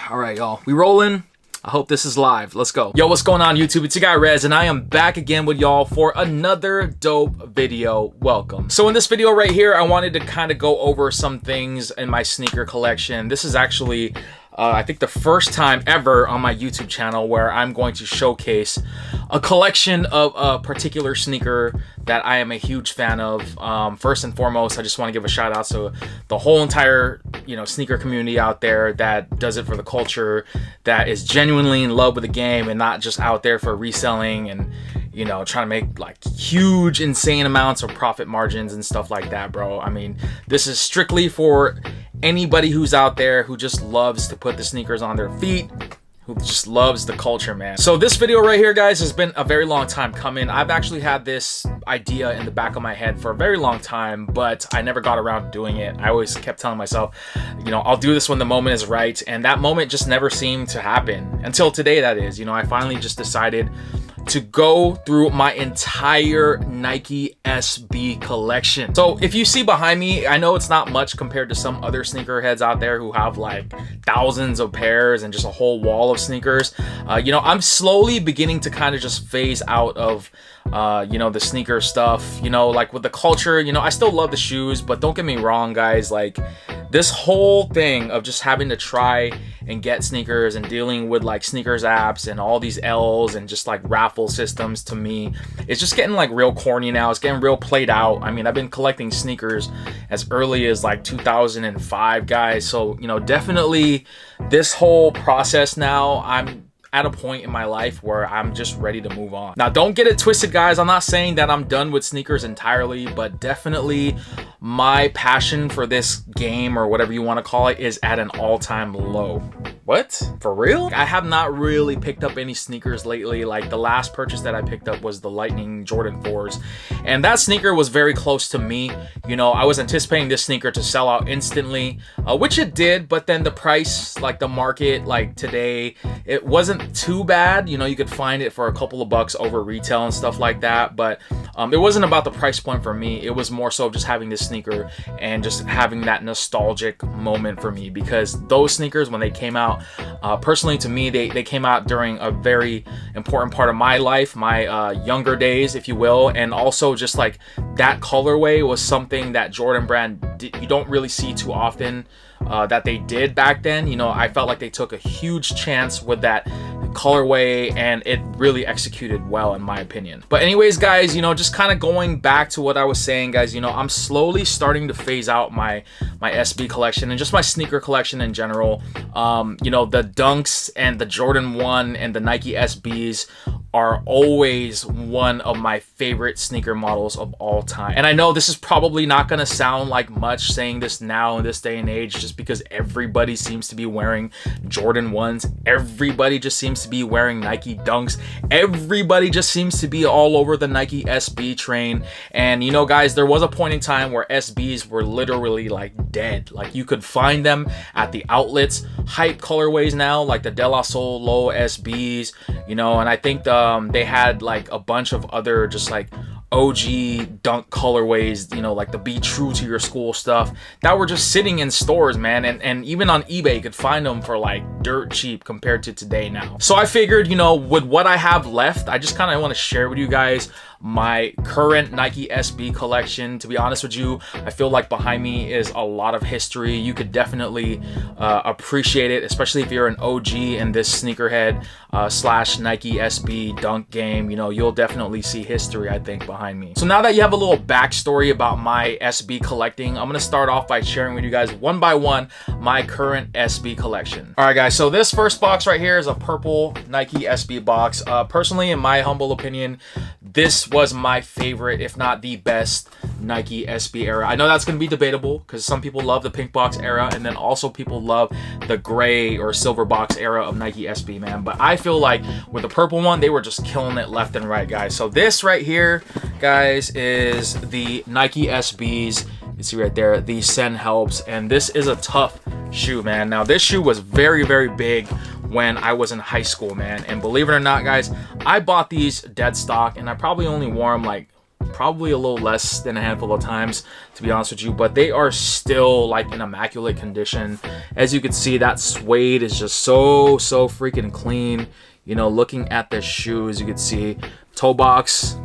All right, y'all. We rolling. I hope this is live. Let's go. Yo, what's going on, YouTube? It's your guy Rez, and I am back again with y'all for another dope video. Welcome. So in this video right here, I wanted to kind of go over some things in my sneaker collection. This is actually, I think, the first time ever on my YouTube channel where I'm going to showcase a collection of a particular sneaker that I am a huge fan of. First and foremost, I just want to give a shout out to the whole entire, sneaker community out there that does it for the culture, that is genuinely in love with the game and not just out there for reselling and, trying to make like huge, insane amounts of profit margins and stuff like that, bro. I mean, this is strictly for anybody who's out there who just loves to put the sneakers on their feet, who just loves the culture, man. So this video right here, guys, has been a very long time coming. I've actually had this idea in the back of my head for a very long time, but I never got around to doing it. I always kept telling myself, I'll do this when the moment is right, and that moment just never seemed to happen until today, that is. I finally just decided to go through my entire Nike SB collection. So if you see behind me, I know it's not much compared to some other sneakerheads out there who have like thousands of pairs and just a whole wall of sneakers. I'm slowly beginning to kind of just phase out of the sneaker stuff, like with the culture. I still love the shoes, but don't get me wrong, guys, like this whole thing of just having to try and get sneakers and dealing with like sneakers apps and all these L's and just like raffle systems, to me, it's just getting like real corny now. It's getting real played out. I mean, I've been collecting sneakers as early as like 2005, guys. So, definitely this whole process now, I'm at a point in my life where I'm just ready to move on. Now, don't get it twisted, guys. I'm not saying that I'm done with sneakers entirely, but definitely my passion for this game, or whatever you want to call it, is at an all-time low. What? For real? I have not really picked up any sneakers lately. Like the last purchase that I picked up was the Lightning Jordan 4s. And that sneaker was very close to me. I was anticipating this sneaker to sell out instantly, which it did, but then the price, like the market, like today, it wasn't too bad. You could find it for a couple of bucks over retail and stuff like that. But it wasn't about the price point for me. It was more so just having this sneaker and just having that nostalgic moment for me, because those sneakers, when they came out, personally to me, they came out during a very important part of my life, my younger days, if you will. And also just like that colorway was something that Jordan brand you don't really see too often that they did back then. I felt like they took a huge chance with that colorway, and it really executed well, in my opinion. But anyways, guys, just kind of going back to what I was saying, guys, I'm slowly starting to phase out my SB collection and just my sneaker collection in general. The Dunks and the Jordan 1 and the Nike SBs are always one of my favorite sneaker models of all time. And I know this is probably not gonna sound like much saying this now in this day and age, just because everybody seems to be wearing Jordan 1s. Everybody just seems to be wearing Nike Dunks. Everybody just seems to be all over the Nike SB train. And guys, there was a point in time where SBs were literally like dead. Like you could find them at the outlets, hype colorways now, like the De La Soul Low SBs, and I think they had like a bunch of other just like OG Dunk colorways, like the Be True to Your School stuff that were just sitting in stores, man. And even on eBay, you could find them for like dirt cheap compared to today now. So I figured, with what I have left, I just kind of want to share with you guys my current Nike SB collection. To be honest with you, I feel like behind me is a lot of history. You could definitely appreciate it, especially if you're an OG in this sneakerhead / Nike SB Dunk game. You'll definitely see history, I think, behind me. So now that you have a little backstory about my SB collecting, I'm gonna start off by sharing with you guys one by one my current SB collection. All right, guys, so this first box right here is a purple Nike SB box. Personally, in my humble opinion, this was my favorite, if not the best, Nike SB era. I know that's going to be debatable, because some people love the pink box era, and then also people love the gray or silver box era of Nike SB, man. But I feel like with the purple one, they were just killing it left and right, guys. So this right here, guys, is the Nike SBs. You see right there, the Sen Helps, and this is a tough shoe, man. Now this shoe was very, very big when I was in high school, man. And believe it or not, guys, I bought these dead stock, and I probably only wore them like probably a little less than a handful of times, to be honest with you, but they are still like in immaculate condition. As you can see, that suede is just so freaking clean. You know, looking at the shoe, as you can see, toe box,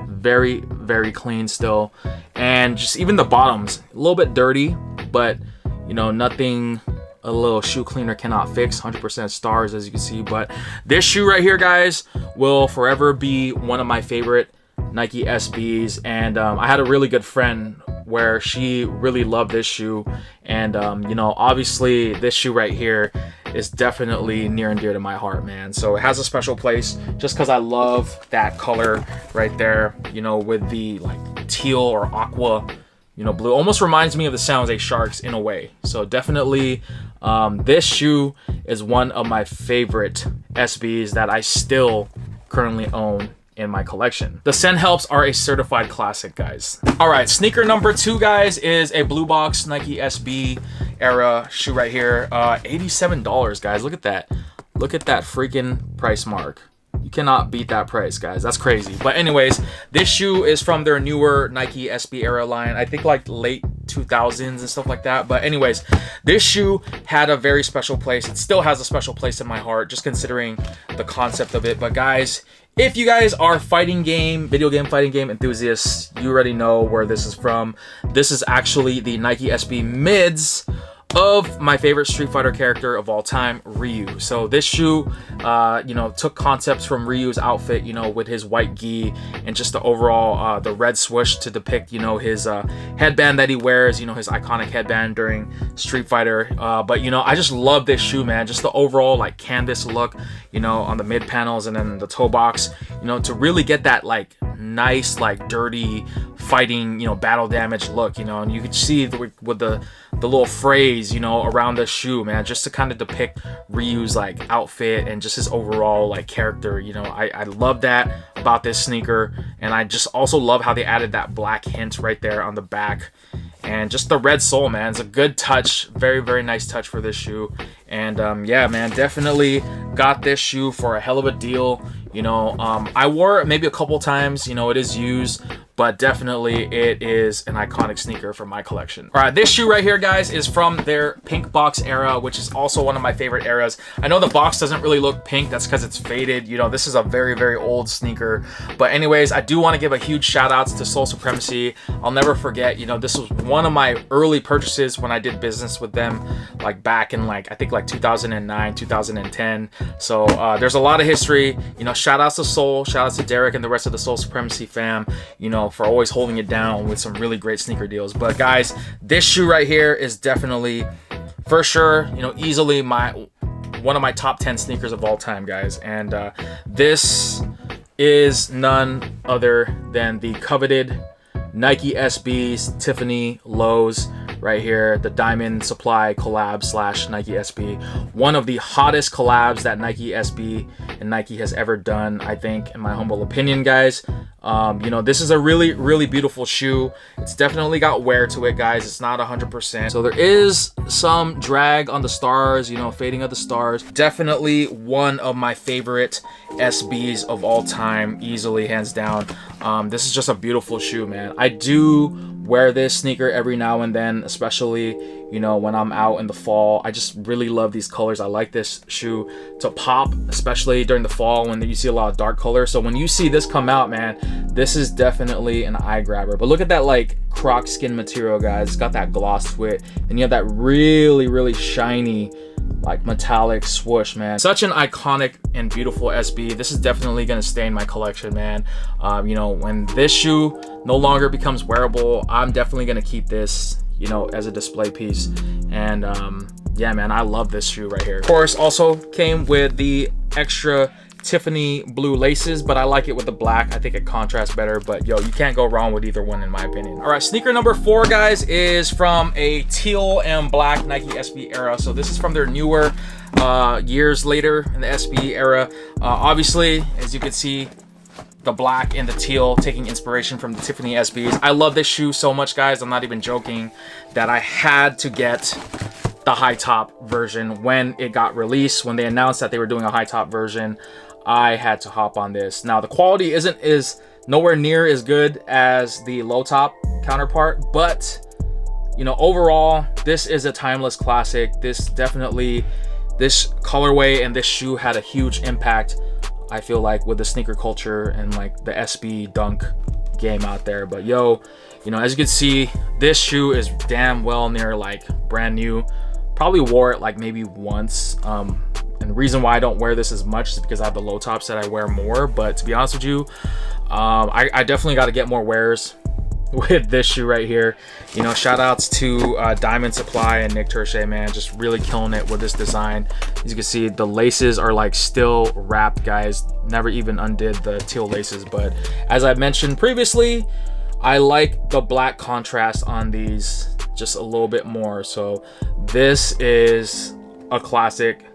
very clean still. And just even the bottoms, a little bit dirty, but you know, nothing a little shoe cleaner cannot fix. 100% stars, as you can see. But this shoe right here, guys, will forever be one of my favorite Nike SBs. And I had a really good friend where she really loved this shoe, and you know, obviously this shoe right here is definitely near and dear to my heart, man. So it has a special place just because I love that color right there, you know, with the like teal or aqua, you know, blue. Almost reminds me of the San Jose Sharks in a way. So definitely this shoe is one of my favorite SBs that I still currently own in my collection. The Sen Helps are a certified classic, guys. All right, sneaker number 2, guys, is a blue box Nike SB era shoe right here. $87, guys. Look at that. Look at that freaking price mark. You cannot beat that price, guys. That's crazy. But anyways, this shoe is from their newer Nike SB era line. I think like late 2000s and stuff like that. But anyways, this shoe had a very special place. It still has a special place in my heart, just considering the concept of it. But guys, if you guys are video game fighting game enthusiasts, you already know where this is from. This is actually the Nike SB mids of my favorite Street Fighter character of all time, Ryu. So this shoe, you know, took concepts from Ryu's outfit, you know, with his white gi and just the overall, the red swoosh to depict, you know, his headband that he wears, you know, his iconic headband during Street Fighter. But, you know, I just love this shoe, man. Just the overall, like, canvas look, you know, on the mid panels and then the toe box, you know, to really get that, like, nice, like, dirty fighting, you know, battle damage look, you know, and you can see with the little phrase, you know, around the shoe, man, just to kind of depict Ryu's like outfit and just his overall like character. You know, I love that about this sneaker, and I just also love how they added that black hint right there on the back, and just the red sole, man. It's a good touch, very nice touch for this shoe. And yeah, man, definitely got this shoe for a hell of a deal. You know, I wore it maybe a couple times. You know, it is used, but definitely it is an iconic sneaker for my collection. All right, this shoe right here, guys, is from their pink box era, which is also one of my favorite eras. I know the box doesn't really look pink. That's because it's faded. You know, this is a very old sneaker. But anyways, I do want to give a huge shout outs to Soul Supremacy. I'll never forget, you know, this was one of my early purchases when I did business with them, like back in like, I think like 2009, 2010. So there's a lot of history. You know, shout outs to Soul, shout outs to Derek and the rest of the Soul Supremacy fam, you know, for always holding it down with some really great sneaker deals. But guys, this shoe right here is definitely, for sure, you know, easily one of my top 10 sneakers of all time, guys. And this is none other than the coveted Nike SB's Tiffany Lows right here, the Diamond Supply collab / Nike SB. One of the hottest collabs that Nike SB and Nike has ever done, I think, in my humble opinion, guys. You know, this is a really beautiful shoe. It's definitely got wear to it, guys. It's not 100%. So there is some drag on the stars, you know, fading of the stars. Definitely one of my favorite SBs of all time, easily, hands down. This is just a beautiful shoe, man. I do wear this sneaker every now and then, especially, you know, when I'm out in the fall. I just really love these colors. I like this shoe to pop, especially during the fall when you see a lot of dark color. So when you see this come out, man, this is definitely an eye grabber. But look at that like croc skin material, guys. It's got that gloss to it, and you have that really shiny like metallic swoosh, man. Such an iconic and beautiful SB. This is definitely gonna stay in my collection, man. You know, when this shoe no longer becomes wearable, I'm definitely gonna keep this, you know, as a display piece. And yeah, man, I love this shoe right here. Of course, also came with the extra Tiffany blue laces, but I like it with the black. I think it contrasts better, but yo, you can't go wrong with either one in my opinion. All right, sneaker number 4, guys, is from a teal and black Nike SB era. So this is from their newer years later in the SB era. Obviously, as you can see, the black and the teal taking inspiration from the Tiffany SBs. I love this shoe so much, guys. I'm not even joking, that I had to get the high top version when it got released. When they announced that they were doing a high top version, I had to hop on this. Now the quality isn't as nowhere near as good as the low top counterpart, but you know, overall, this is a timeless classic. This colorway and this shoe had a huge impact, I feel like, with the sneaker culture and like the SB dunk game out there. But yo, you know, as you can see, this shoe is damn well near like brand new. Probably wore it like maybe once. And the reason why I don't wear this as much is because I have the low tops that I wear more. But to be honest with you, I definitely got to get more wears with this shoe right here. You know, shout outs to Diamond Supply and Nick Terche, man, just really killing it with this design. As you can see, the laces are like still wrapped, guys. Never even undid the teal laces, but as I mentioned previously, I like the black contrast on these just a little bit more. So this is a classic.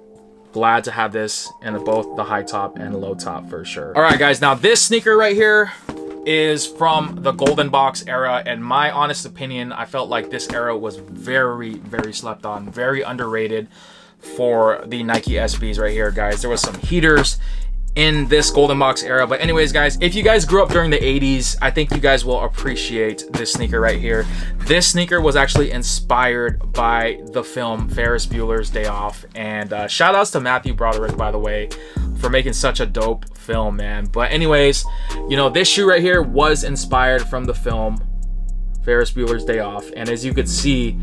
Glad to have this in both the high top and low top for sure. All right, guys, now this sneaker right here is from the golden box era. In my honest opinion, I felt like this era was very, very slept on, very underrated for the Nike SBs right here, guys. There was some heaters in this golden box era. But anyways, guys, if you guys grew up during the 80s, I think you guys will appreciate this sneaker right here. This sneaker was actually inspired by the film Ferris Bueller's Day Off. And shout outs to Matthew Broderick, by the way, for making such a dope film, man. But anyways, you know, this shoe right here was inspired from the film Ferris Bueller's Day Off. And as you could see,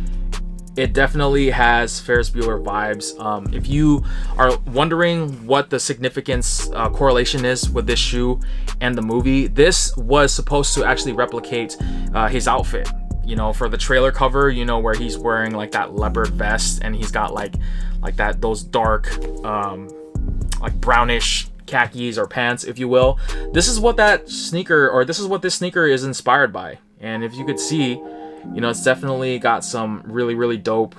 it definitely has Ferris Bueller vibes. If you are wondering what the significance correlation is with this shoe and the movie, this was supposed to actually replicate his outfit, you know, for the trailer cover, you know, where he's wearing like that leopard vest and he's got like those dark like brownish khakis or pants, if you will. This is what that sneaker, or this is what this sneaker is inspired by. And if you could see, you know, it's definitely got some really, really dope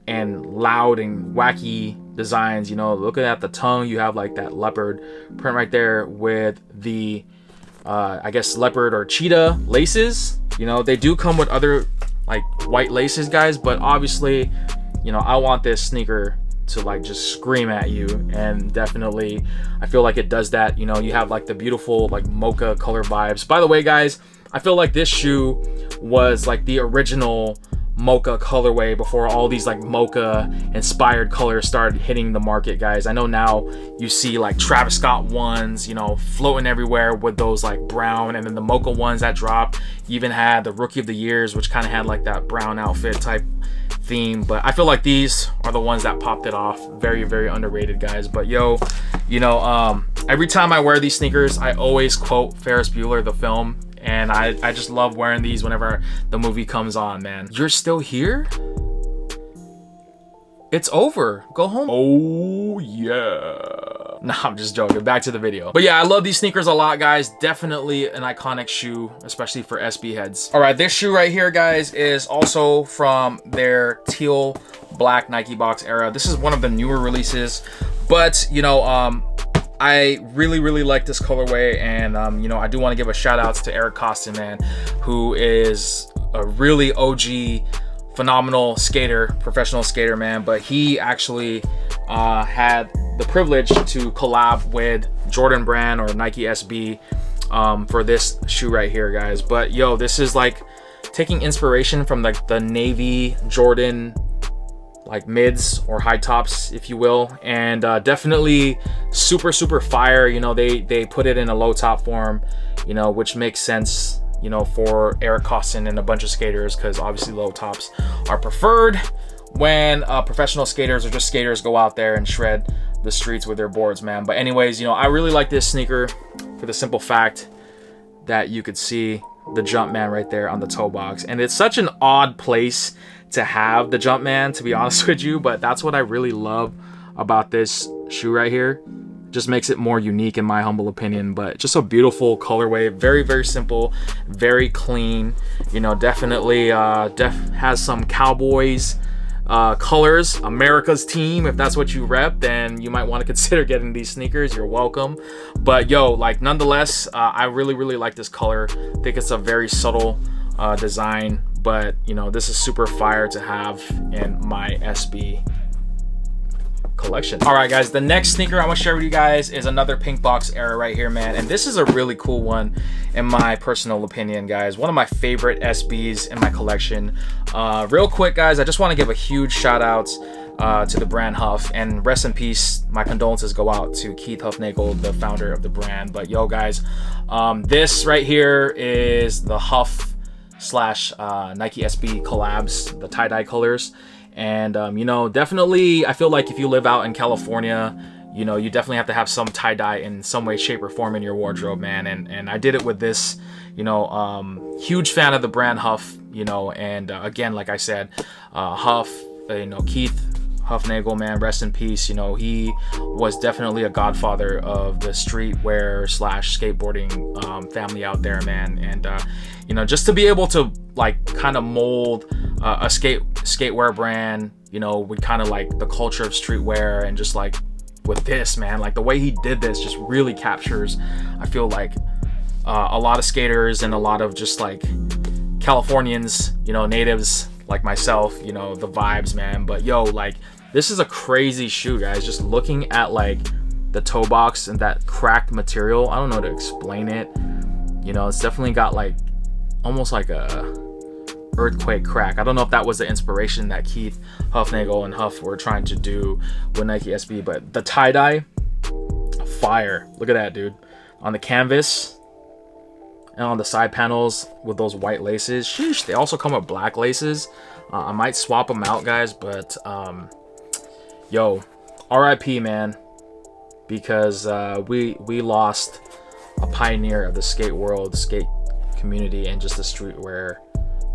and loud and wacky designs. You know, looking at the tongue, you have like that leopard print right there with the I guess leopard or cheetah laces. You know, they do come with other like white laces, guys, but obviously, you know, I want this sneaker to like just scream at you, and definitely I feel like it does that. You know, you have like the beautiful like mocha color vibes. By the way, guys, I feel like this shoe was like the original mocha colorway before all these like mocha inspired colors started hitting the market, guys. I know now you see like Travis Scott ones, you know, floating everywhere with those like brown, and then the mocha ones that dropped. You even had the Rookie of the Years, which kind of had like that brown outfit type theme. But I feel like these are the ones that popped it off. Very, very underrated, guys. But yo, you know, every time I wear these sneakers, I always quote Ferris Bueller, the film. And I just love wearing these whenever the movie comes on, man. You're still here? It's over. Go home. Oh, yeah. Nah, I'm just joking. Back to the video. But yeah, I love these sneakers a lot, guys. Definitely an iconic shoe, especially for SB heads. All right, this shoe right here, guys, is also from their teal black Nike box era. This is one of the newer releases. But, you know, I really, really like this colorway, and you know, I do want to give a shout outs to Eric Costin, man, who is a really OG, phenomenal skater, professional skater, man. But he actually had the privilege to collab with Jordan Brand or Nike SB for this shoe right here, guys. But yo, this is like taking inspiration from like the navy Jordan like mids or high tops, if you will, and definitely super, super fire. You know, they put it in a low top form, you know, which makes sense, you know, for Eric Costin and a bunch of skaters, because obviously low tops are preferred when professional skaters or just skaters go out there and shred the streets with their boards, man. But anyways, you know, I really like this sneaker for the simple fact that you could see the Jumpman right there on the toe box, and it's such an odd place to have the Jumpman, to be honest with you, but that's what I really love about this shoe right here. Just makes it more unique in my humble opinion. But just a beautiful colorway, very, very simple, very clean. You know, definitely has some Cowboys colors, America's team. If that's what you rep, then you might want to consider getting these sneakers. You're welcome. But yo, like, nonetheless, I really, really like this color. I think it's a very subtle design, but you know, this is super fire to have in my SB collection. All right, guys, the next sneaker I want to share with you guys is another pink box era right here, man. And this is a really cool one in my personal opinion, guys. One of my favorite SBs in my collection. Real quick, guys, I just want to give a huge shout out to the brand Huff, and rest in peace, my condolences go out to Keith Huffnagel, the founder of the brand. But yo, guys, this right here is the Huff slash Nike SB collabs, the tie-dye colors. And you know, definitely I feel like if you live out in California, you know, you definitely have to have some tie-dye in some way, shape, or form in your wardrobe, man. And I did it with this, you know, huge fan of the brand Huff, you know. And again, like I said, Huff, you know, Keith Huffnagel, man, rest in peace. You know, he was definitely a godfather of the streetwear slash skateboarding family out there, man. And you know, just to be able to like kind of mold a skatewear brand, you know, with kind of like the culture of streetwear, and just like with this, man, like the way he did this just really captures, I feel like, a lot of skaters and a lot of just like Californians, you know, natives like myself, you know, the vibes, man. But yo, like, this is a crazy shoe, guys. Just looking at like the toe box and that cracked material, I don't know how to explain it. You know, it's definitely got like almost like a earthquake crack. I don't know if that was the inspiration that Keith Huffnagel and Huff were trying to do with Nike SB, but the tie-dye, fire. Look at that, dude. On the canvas and on the side panels with those white laces. Sheesh, they also come with black laces. I might swap them out, guys, but yo, RIP, man, because we lost a pioneer of the skate world, skate community, and just the streetwear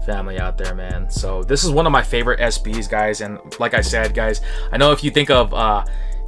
family out there, man. So this is one of my favorite SBs, guys. And like I said, guys, I know if you think of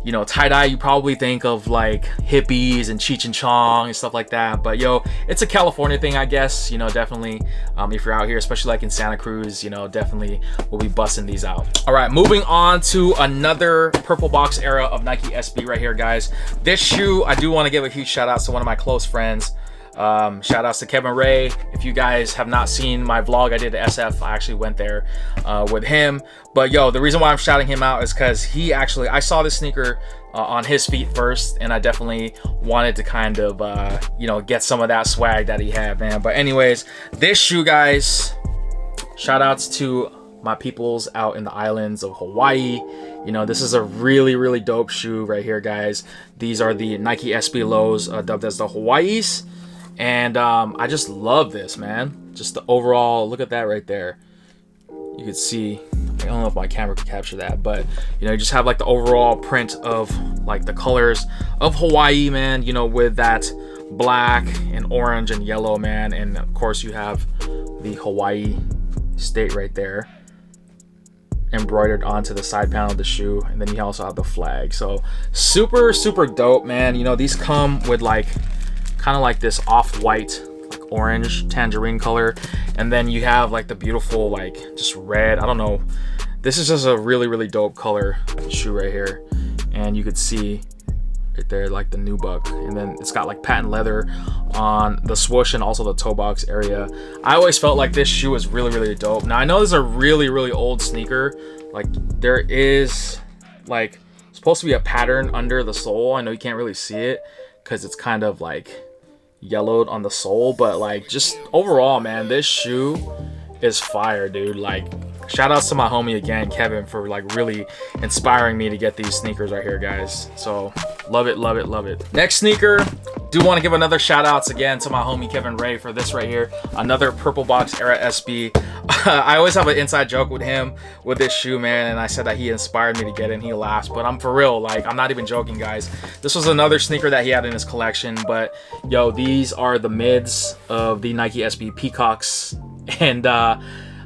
you know, tie-dye, you probably think of like hippies and Cheech and Chong and stuff like that, but yo, it's a California thing, I guess. You know, definitely if you're out here, especially like in Santa Cruz, you know, definitely we'll be busting these out. All right, moving on to another purple box era of Nike SB right here, guys. This shoe, I do want to give a huge shout out to one of my close friends. Shout outs to Kevin Ray. If you guys have not seen my vlog I did at SF, I actually went there with him. But yo, the reason why I'm shouting him out is because he actually, I saw this sneaker on his feet first, and I definitely wanted to kind of you know, get some of that swag that he had, man. But anyways, this shoe, guys, shout outs to my peoples out in the islands of Hawaii. You know, this is a really dope shoe right here, guys. These are the Nike SB lows, dubbed as the Hawaiis. And I just love this, man. Just the overall, look at that right there. You could see, I don't know if my camera could capture that, but you know, you just have like the overall print of like the colors of Hawaii, man, you know, with that black and orange and yellow, man. And of course you have the Hawaii state right there embroidered onto the side panel of the shoe, and then you also have the flag. So super dope, man. You know, these come with like kind of like this off-white, like orange tangerine color, and then you have like the beautiful like just red. I don't know, this is just a really dope color shoe right here. And you could see right there like the nubuck, and then it's got like patent leather on the swoosh and also the toe box area. I always felt like this shoe was really dope. Now I know this is a really old sneaker. Like there is like supposed to be a pattern under the sole. I know you can't really see it because it's kind of like yellowed on the sole, but like just overall, man, this shoe is fire, dude. Like shout outs to my homie again, Kevin, for like really inspiring me to get these sneakers right here, guys. So love it. Next sneaker, do want to give another shout outs again to my homie Kevin Ray for this right here, another purple box era SB. I always have an inside joke with him with this shoe, man, and I said that he inspired me to get it, and he laughs, but I'm for real, like I'm not even joking, guys. This was another sneaker that he had in his collection. But yo, these are the mids of the Nike SB Peacocks. And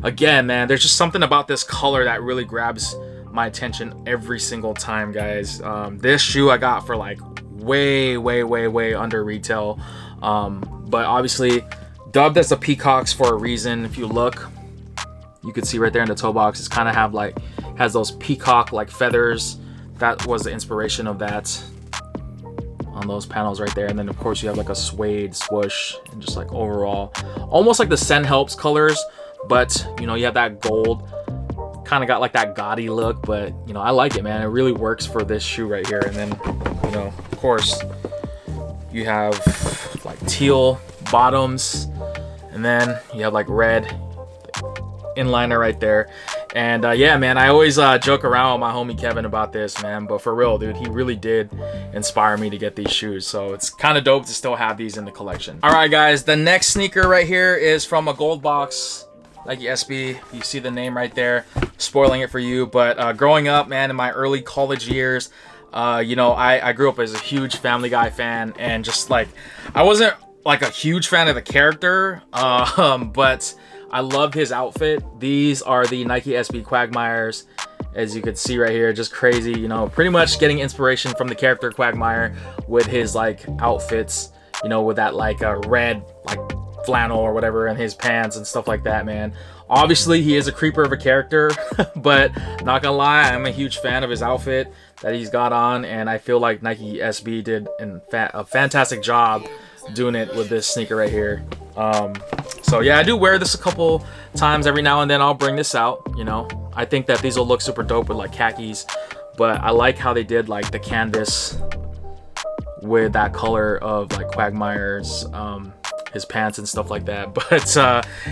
again, man, there's just something about this color that really grabs my attention every single time, guys. This shoe I got for like way under retail, but obviously dubbed as the Peacocks for a reason. If you look, you can see right there in the toe box, it's kind of have like, has those peacock like feathers. That was the inspiration of that on those panels right there. And then of course you have like a suede swoosh, and just like overall almost like the Sen Helps colors, but you know, you have that gold kind of got like that gaudy look, but you know, I like it, man. It really works for this shoe right here. And then, you know, of course, you have like teal bottoms, and then you have like red inliner right there. And yeah, man, I always joke around with my homie Kevin about this, man, but for real, dude, he really did inspire me to get these shoes. So it's kind of dope to still have these in the collection. All right, guys, the next sneaker right here is from a gold box Nike SB. You see the name right there, spoiling it for you. But growing up, man, in my early college years, you know, I grew up as a huge Family Guy fan, and just like, I wasn't like a huge fan of the character, but I loved his outfit. These are the Nike SB Quagmires, as you can see right here. Just crazy, you know, pretty much getting inspiration from the character Quagmire with his like outfits, you know, with that like red like flannel or whatever in his pants and stuff like that, man. Obviously he is a creeper of a character, but not gonna lie, I'm a huge fan of his outfit that he's got on, and I feel like Nike SB did a fantastic job doing it with this sneaker right here. So yeah, I do wear this a couple times. Every now and then I'll bring this out, you know. I think that these will look super dope with like khakis, but I like how they did like the canvas with that color of like Quagmire's his pants and stuff like that. But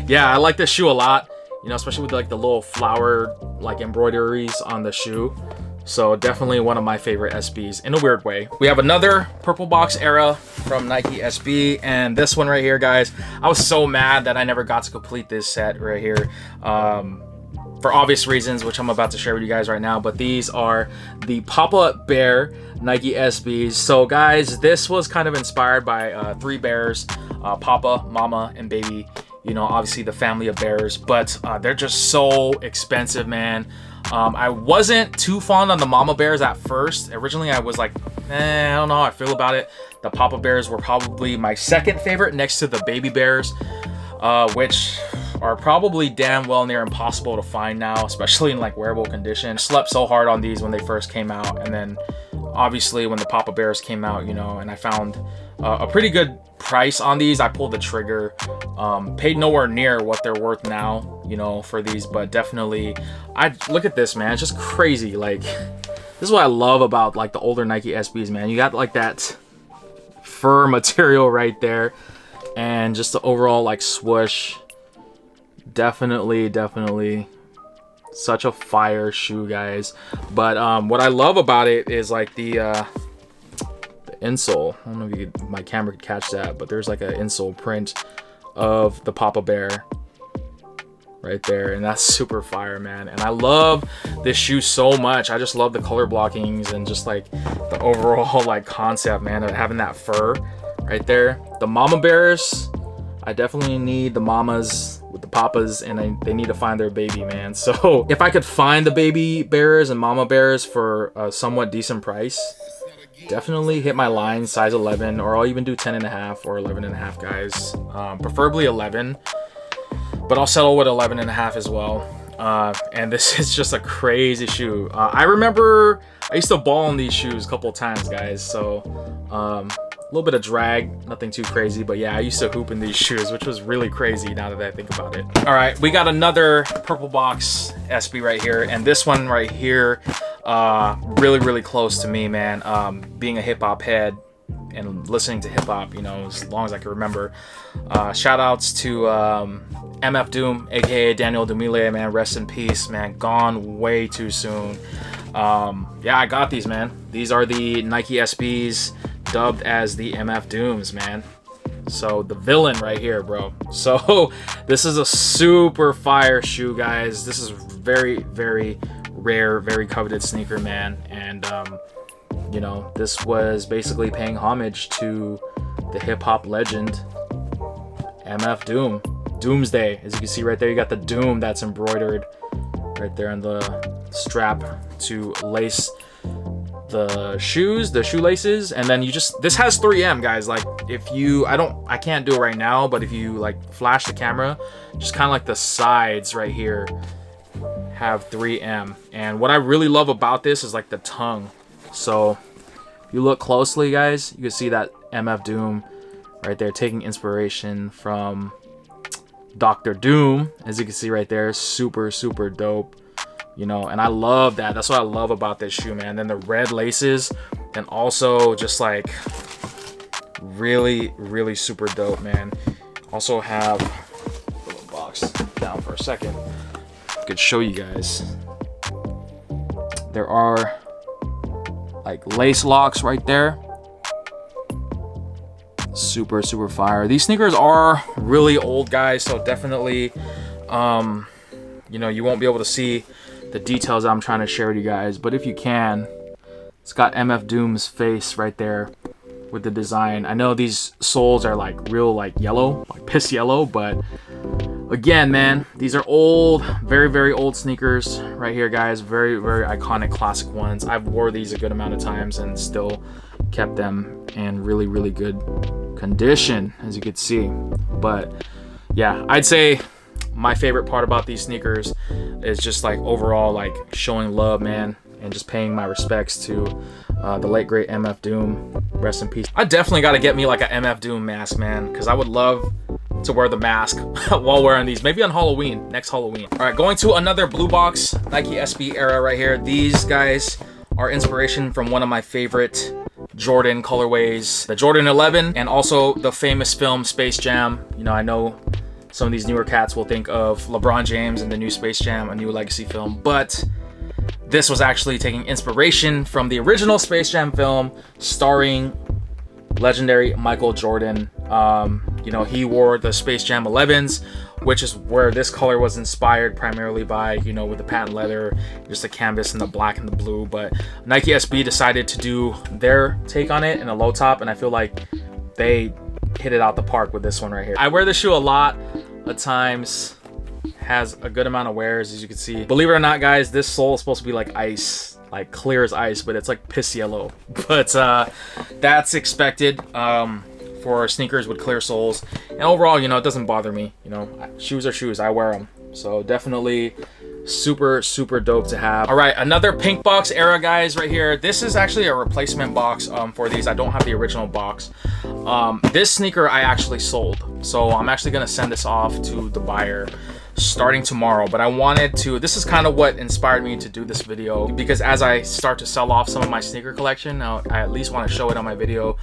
yeah, I like this shoe a lot, you know, especially with like the little flower like embroideries on the shoe. So definitely one of my favorite SBs in a weird way. We have another purple box era from Nike SB, and this one right here, guys, I was so mad that I never got to complete this set right here, for obvious reasons, which I'm about to share with you guys right now. But these are the Papa Bear Nike SBs. So guys, this was kind of inspired by three bears, Papa, Mama, and Baby. You know, obviously the family of bears, but they're just so expensive, man. I wasn't too fond on the Mama Bears at first. Originally, I was like, I don't know how I feel about it. The Papa Bears were probably my second favorite next to the Baby Bears, which are probably damn well near impossible to find now, especially in like wearable condition. I slept so hard on these when they first came out, and then obviously when the Papa Bears came out, you know, and I found a pretty good price on these, I pulled the trigger. Paid nowhere near what they're worth now, you know, for these, but definitely, I look at this, man. It's just crazy. Like, this is what I love about like the older Nike SBs, man. You got like that fur material right there, and just the overall like swoosh. Definitely such a fire shoe, guys. But what I love about it is like the insole. I don't know if my camera could catch that, but there's like an insole print of the Papa Bear right there, and that's super fire, man. And I love this shoe so much. I just love the color blockings and just like the overall like concept, man, of having that fur right there. The Mama Bears, I definitely need the mamas with the papas, and they need to find their baby, man. So if I could find the Baby Bears and Mama Bears for a somewhat decent price, definitely hit my line, size 11, or I'll even do 10.5 or 11.5, guys. Preferably 11, but I'll settle with 11.5 as well. And this is just a crazy shoe. I remember I used to ball in these shoes a couple times, guys. So a little bit of drag, nothing too crazy, but yeah, I used to hoop in these shoes, which was really crazy now that I think about it. All right, we got another purple box SB right here, and this one right here, really close to me, man. Being a hip-hop head and listening to hip-hop, you know, as long as I can remember. Shout outs to MF Doom, aka Daniel Dumile, man. Rest in peace, man. Gone way too soon. Yeah, I got these, man. These are the Nike SBs, dubbed as the MF Dooms, man. So the villain right here, bro. So this is a super fire shoe, guys. This is very rare, very coveted sneaker, man. And you know, this was basically paying homage to the hip-hop legend MF Doom. Doomsday, as you can see right there, you got the Doom that's embroidered right there on the strap to lace the shoes, the shoelaces. And then you just, this has 3M, guys. Like, if you, I can't do it right now, but if you like flash the camera, just kind of like the sides right here have 3M. And what I really love about this is like the tongue. So if you look closely, guys, you can see that MF Doom right there, taking inspiration from Dr. Doom, as you can see right there. Super dope. you know, and I love that. That's what I love about this shoe, man. Then the red laces, and also just like really super dope, man. Also have a little box down for a second. I could show you guys. There are like lace locks right there. Super fire. These sneakers are really old, guys, so definitely you know, you won't be able to see the details I'm trying to share with you guys, but if you can, it's got MF Doom's face right there with the design. I know these soles are like real like yellow, like piss yellow, but again, man, these are old, very old sneakers right here, guys. Very iconic classic ones. I've wore these a good amount of times and still kept them in really good condition, as you could see. But yeah, I'd say my favorite part about these sneakers is just like overall like showing love, man, and just paying my respects to the late great MF Doom. Rest in peace. I definitely got to get me like a MF Doom mask, man, because I would love to wear the mask while wearing these, maybe on Halloween, next Halloween. All right, going to another blue box Nike SB era right here. These guys are inspiration from one of my favorite Jordan colorways, the Jordan 11, and also the famous film Space Jam. You know, I know some of these newer cats will think of LeBron James and the new Space Jam, a new legacy film, but this was actually taking inspiration from the original Space Jam film starring legendary Michael Jordan. You know, he wore the Space Jam 11s, which is where this color was inspired primarily by, you know, with the patent leather, just the canvas and the black and the blue. But Nike SB decided to do their take on it in a low top, and I feel like they hit it out the park with this one right here. I wear this shoe a lot of times. Has a good amount of wears, as you can see. Believe it or not, guys, this sole is supposed to be like ice, like clear as ice, but it's like piss yellow. But that's expected for sneakers with clear soles. And overall, you know, it doesn't bother me. You know, shoes are shoes. I wear them. So definitely super dope to have. All right, another pink box era, guys, right here. This is actually a replacement box for these. I don't have the original box. This sneaker I actually sold, so I'm actually gonna send this off to the buyer starting tomorrow. But I wanted to, this is kind of what inspired me to do this video, because as I start to sell off some of my sneaker collection, I at least want to show it on my video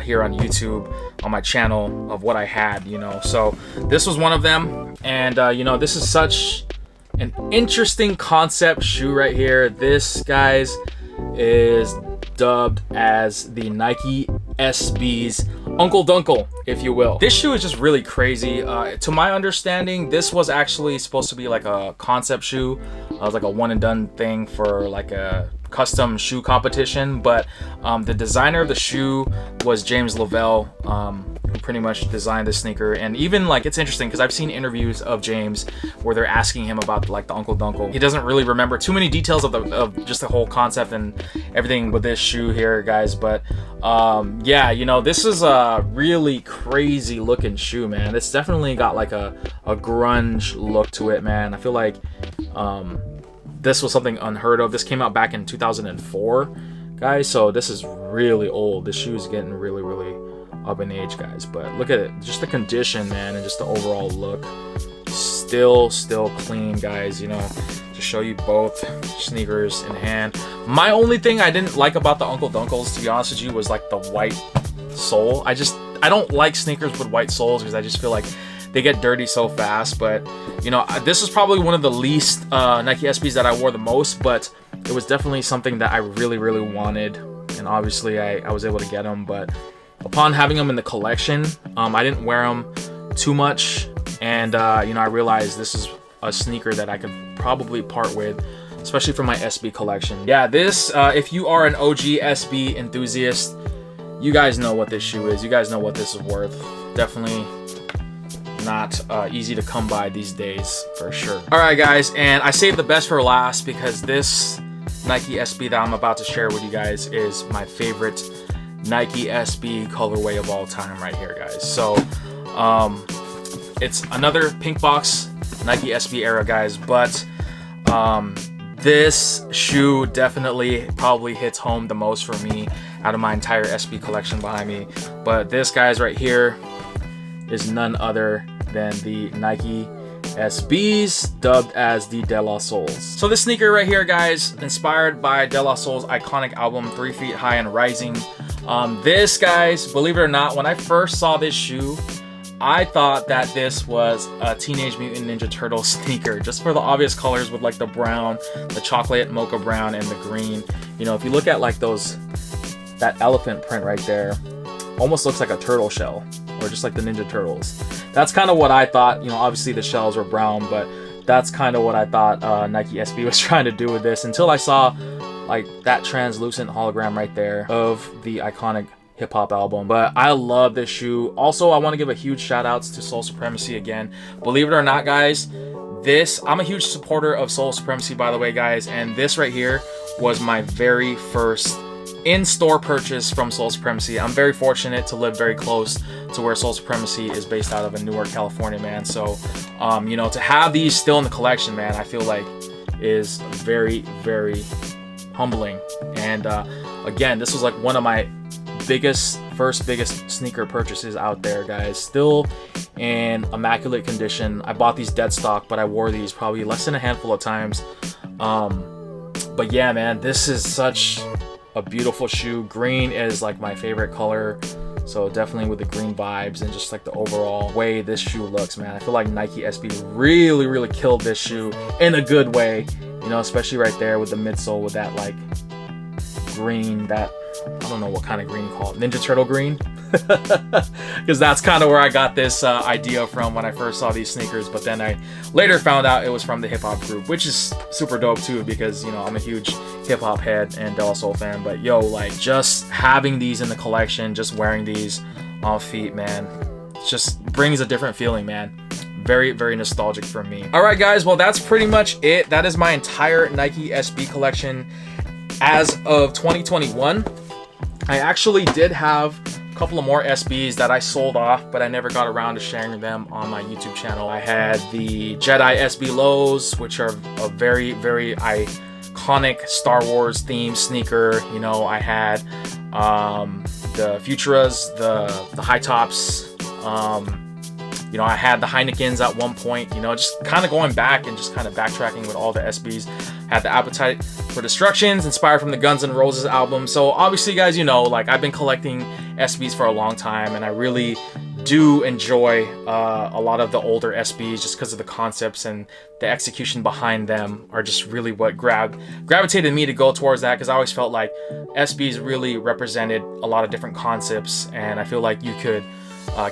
here on YouTube, on my channel, of what I had, you know. So this was one of them, and you know, this is such an interesting concept shoe right here. This, guys, is dubbed as the Nike SB's Uncle Dunkle, if you will. This shoe is just really crazy. To my understanding, this was actually supposed to be like a concept shoe. It was like a one and done thing for like a custom shoe competition, but the designer of the shoe was James Lavelle, who pretty much designed this sneaker. And even like, it's interesting because I've seen interviews of James where they're asking him about like the Uncle Dunkle. He doesn't really remember too many details of just the whole concept and everything with this shoe here, guys. But yeah, you know, this is a really crazy looking shoe, man. It's definitely got like a grunge look to it, man. I feel like this was something unheard of. This came out back in 2004, guys, so this is really old. This shoe is getting really up in age, guys. But look at it, just the condition, man, and just the overall look. Still clean, guys. You know, to show you both sneakers in hand. My only thing I didn't like about the Uncle Dunkles, to be honest with you, was like the white sole. I don't like sneakers with white soles because I just feel like they get dirty so fast. But you know, this is probably one of the least Nike SBs that I wore the most, but it was definitely something that I really wanted, and obviously I was able to get them. But upon having them in the collection, I didn't wear them too much, and you know, I realized this is a sneaker that I could probably part with, especially for my SB collection. Yeah, this if you are an OG SB enthusiast, you guys know what this shoe is. You guys know what this is worth. Definitely not easy to come by these days, for sure. All right, guys, and I saved the best for last because this Nike SB that I'm about to share with you guys is my favorite Nike SB colorway of all time right here, guys. So it's another pink box Nike SB era, guys, but this shoe definitely probably hits home the most for me out of my entire SB collection behind me. But this, guys, right here is none other than the Nike SBs, dubbed as the Dyalla Soles. So this sneaker right here, guys, inspired by Dyalla Soles' iconic album 3 Feet High and Rising. This, guys, believe it or not, when I first saw this shoe, I thought that this was a Teenage Mutant Ninja Turtle sneaker, just for the obvious colors with like the brown, the chocolate mocha brown, and the green. You know, if you look at like that elephant print right there, almost looks like a turtle shell, or just like the Ninja Turtles. That's kind of what I thought. You know, obviously the shells were brown, but that's kind of what I thought Nike SB was trying to do with this, until I saw like that translucent hologram right there of the iconic hip hop album. But I love this shoe. Also, I want to give a huge shout outs to Soul Supremacy again. Believe it or not, guys, I'm a huge supporter of Soul Supremacy, by the way, guys, and this right here was my very first in-store purchase from Soul Supremacy. I'm very fortunate to live very close to where Soul Supremacy is based out of in Newark, California, man. So you know, to have these still in the collection, man, I feel like is very, very humbling. And again, this was like one of my first biggest sneaker purchases out there, guys. Still in immaculate condition. I bought these dead stock, but I wore these probably less than a handful of times. But yeah, man, this is such a beautiful shoe. Green is like my favorite color, so definitely with the green vibes and just like the overall way this shoe looks, man. I feel like Nike SB really killed this shoe in a good way, you know, especially right there with the midsole with that like green, that I don't know what kind of green you call it, Ninja Turtle green, because that's kind of where I got this idea from when I first saw these sneakers. But then I later found out it was from the hip hop group, which is super dope too, because you know, I'm a huge hip hop head and Dyalla Soul fan. But yo, like just having these in the collection, just wearing these on feet, man, just brings a different feeling, man. Very nostalgic for me. All right, guys, well, that's pretty much it. That is my entire Nike SB collection as of 2021. I actually did have a couple of more SBs that I sold off, but I never got around to sharing them on my YouTube channel. I had the Jedi SB Lows, which are a very iconic Star Wars themed sneaker. You know, I had the Futuras, the high tops. You know, I had the Heinekens at one point, you know, just kind of going back and just kind of backtracking with all the SBs. Had the Appetite for Destructions, inspired from the Guns N' Roses album. So obviously, guys, you know, like I've been collecting SBs for a long time, and I really do enjoy a lot of the older SBs just because of the concepts and the execution behind them are just really what gravitated me to go towards that, because I always felt like SBs really represented a lot of different concepts, and I feel like you could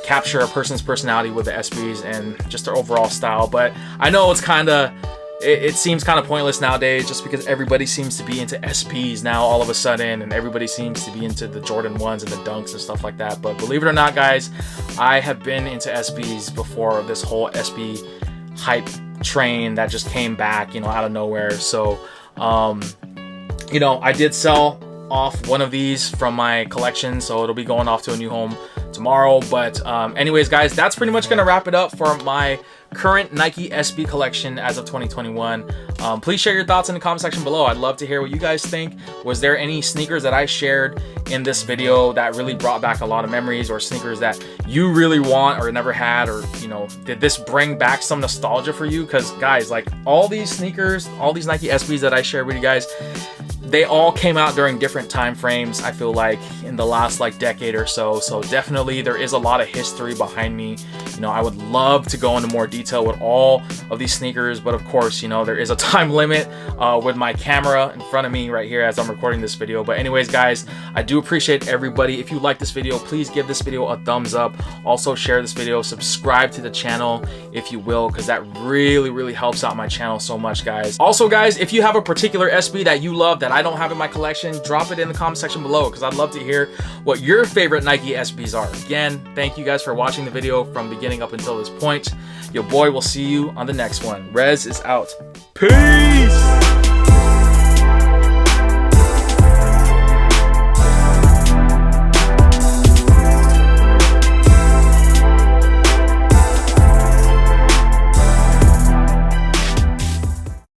capture a person's personality with the SBs and just their overall style. But I know it's kind of, it seems kind of pointless nowadays, just because everybody seems to be into SBs now all of a sudden, and everybody seems to be into the Jordan 1s and the Dunks and stuff like that. But believe it or not, guys, I have been into SBs before this whole SB hype train that just came back, you know, out of nowhere. So you know, I did sell off one of these from my collection, so it'll be going off to a new home tomorrow. But anyways, guys, that's pretty much gonna wrap it up for my current Nike SB collection as of 2021. Please share your thoughts in the comment section below. I'd love to hear what you guys think. Was there any sneakers that I shared in this video that really brought back a lot of memories, or sneakers that you really want or never had, or you know, did this bring back some nostalgia for you? Because guys, like all these sneakers, all these Nike SBs that I shared with you guys, they all came out during different time frames, I feel like, in the last like decade or so. So definitely there is a lot of history behind me. You know, I would love to go into more detail with all of these sneakers, but of course, you know, there is a time limit with my camera in front of me right here as I'm recording this video. But anyways, guys, I do appreciate everybody. If you like this video, please give this video a thumbs up. Also share this video, subscribe to the channel if you will, because that really helps out my channel so much, guys. Also, guys, if you have a particular SB that you love that I don't have in my collection, drop it in the comment section below, because I'd love to hear what your favorite Nike SBs are. Again, thank you guys for watching the video from beginning up until this point. Your boy will see you on the next one. Rez is out. Peace!